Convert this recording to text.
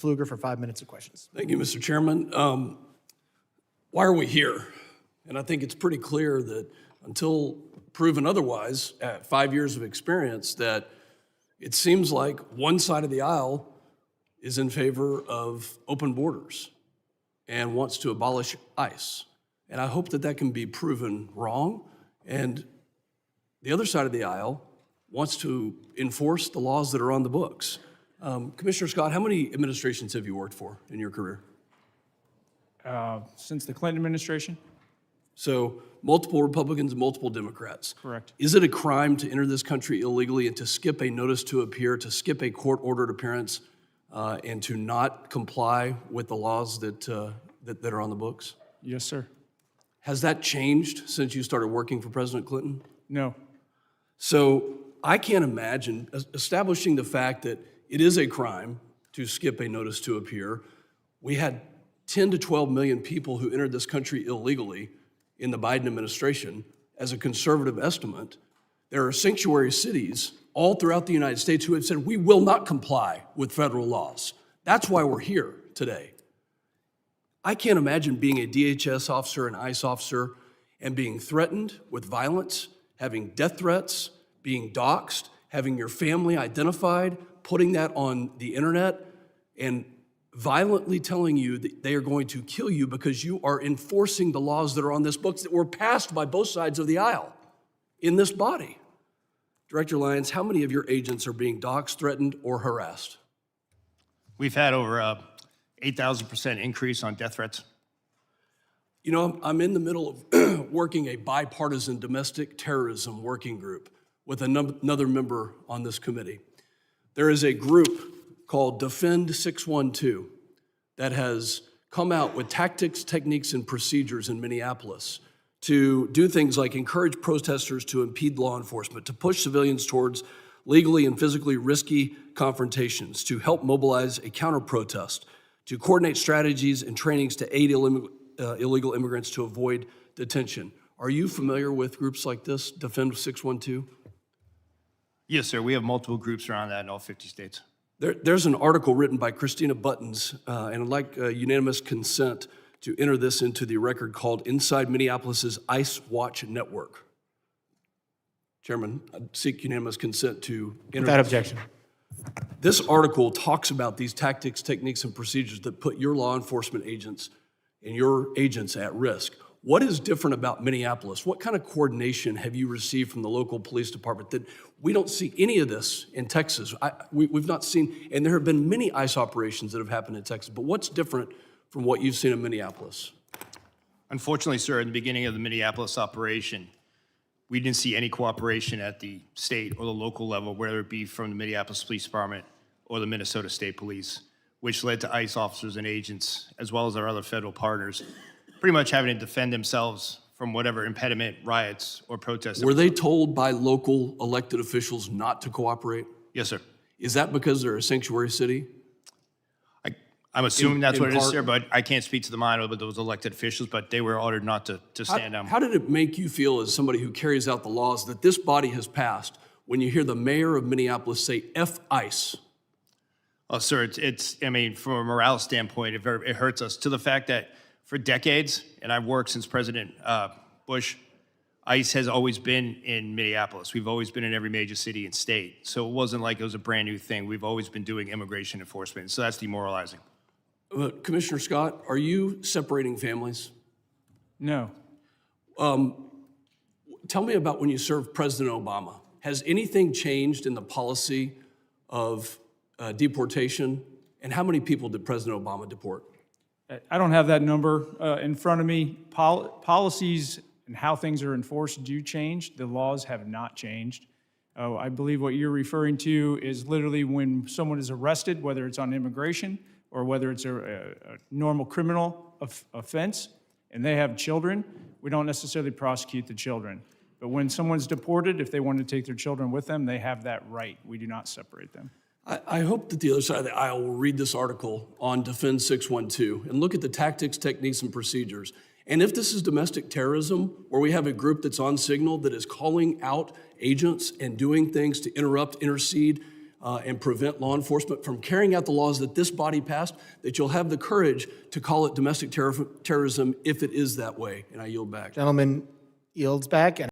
Pfluger for 5 minutes of questions. Thank you, Mr. Chairman. Why are we here? And I think it's pretty clear that until proven otherwise, at 5 years of experience, that it seems like one side of the aisle is in favor of open borders and wants to abolish ICE. And I hope that that can be proven wrong. And the other side of the aisle wants to enforce the laws that are on the books. Commissioner Scott, how many administrations have you worked for in your career? Since the Clinton administration? So multiple Republicans, multiple Democrats. Correct. Is it a crime to enter this country illegally and to skip a notice to appear, to skip a court-ordered appearance, and to not comply with the laws that are on the books? Yes, sir. Has that changed since you started working for President Clinton? No. So I can't imagine establishing the fact that it is a crime to skip a notice to appear. We had 10 to 12 million people who entered this country illegally in the Biden administration. As a conservative estimate, there are sanctuary cities all throughout the United States who have said, we will not comply with federal laws. That's why we're here today. I can't imagine being a DHS officer, an ICE officer, and being threatened with violence, having death threats, being doxxed, having your family identified, putting that on the internet, and violently telling you that they are going to kill you because you are enforcing the laws that are on this book that were passed by both sides of the aisle in this body. Director Lyons, how many of your agents are being doxxed, threatened, or harassed? We've had over 8,000% increase on death threats. You know, I'm in the middle of working a bipartisan domestic terrorism working group with another member on this committee. There is a group called Defend 612 that has come out with tactics, techniques, and procedures in Minneapolis to do things like encourage protesters to impede law enforcement, to push civilians towards legally and physically risky confrontations, to help mobilize a counter-protest, to coordinate strategies and trainings to aid illegal immigrants to avoid detention. Are you familiar with groups like this, Defend 612? Yes, sir. We have multiple groups around that in all 50 states. There's an article written by Christina Buttons, and I'd like unanimous consent to enter this into the record called Inside Minneapolis's ICE Watch Network. Chairman, I seek unanimous consent to enter. Without objection. This article talks about these tactics, techniques, and procedures that put your law enforcement agents and your agents at risk. What is different about Minneapolis? What kind of coordination have you received from the local police department that we don't see any of this in Texas? We've not seen, and there have been many ICE operations that have happened in Texas, but what's different from what you've seen in Minneapolis? Unfortunately, sir, in the beginning of the Minneapolis operation, we didn't see any cooperation at the state or the local level, whether it be from the Minneapolis Police Department or the Minnesota State Police, which led to ICE officers and agents, as well as our other federal partners, pretty much having to defend themselves from whatever impediment, riots, or protests. Were they told by local elected officials not to cooperate? Yes, sir. Is that because they're a sanctuary city? I'm assuming that's what it is, part- sir, but I can't speak to the mind of those elected officials, but they were ordered not to stand down. How did it make you feel as somebody who carries out the laws that this body has passed when you hear the mayor of Minneapolis say, F ICE? Oh, sir, I mean, from a morale standpoint, it hurts us to the fact that for decades, and I've worked since President Bush, ICE has always been in Minneapolis. We've always been in every major city and state. So it wasn't like it was a brand new thing. We've always been doing immigration enforcement. So that's demoralizing. Commissioner Scott, are you separating families? No. Tell me about when you served President Obama. Has anything changed in the policy of deportation? And how many people did President Obama deport? I don't have that number in front of me. Policies and how things are enforced do change. The laws have not changed. I believe what you're referring to is literally when someone is arrested, whether it's on immigration or whether it's a normal criminal offense, and they have children, we don't necessarily prosecute the children. But when someone's deported, if they want to take their children with them, they have that right. We do not separate them. I hope that the other side of the aisle will read this article on Defend 612 and look at the tactics, techniques, and procedures. And if this is domestic terrorism, where we have a group that's on signal that is calling out agents and doing things to interrupt, intercede, and prevent law enforcement from carrying out the laws that this body passed, that you'll have the courage to call it domestic terrorism if it is that way. And I yield back. Gentleman yields back. And